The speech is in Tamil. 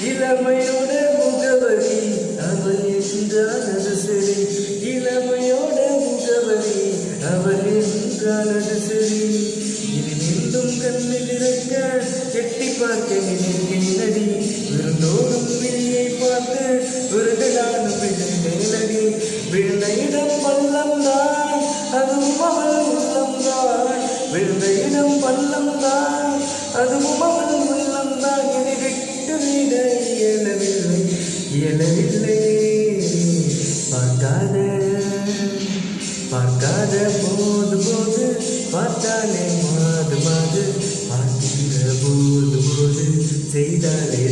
இளமையோட முகவரி அவள் என்றால் அது சரி. இளமையோட முகவரி அவள் என்றால் அது சரி. இனி மீண்டும் கண்ணு திறக்க எட்டி பார்க்க நினைக்கிறேனடி. விருந்தோடும் விழியை பார்த்து விருதலான விழுந்தேனடி. விழுந்த இடம் பள்ளம் தான் அதுவும் அவள் உள்ளம் தான். விழுந்த இடம் பள்ளம் தான் அதுவும் அவள் உள்ளம் தான். இனி விட்டு விட இயலவில்லை இயலவில்லை. பார்க்காத பார்க்காத போது போது பார்த்தாலே மாது மாது. பார்க்கிற போது போது செய்தாலே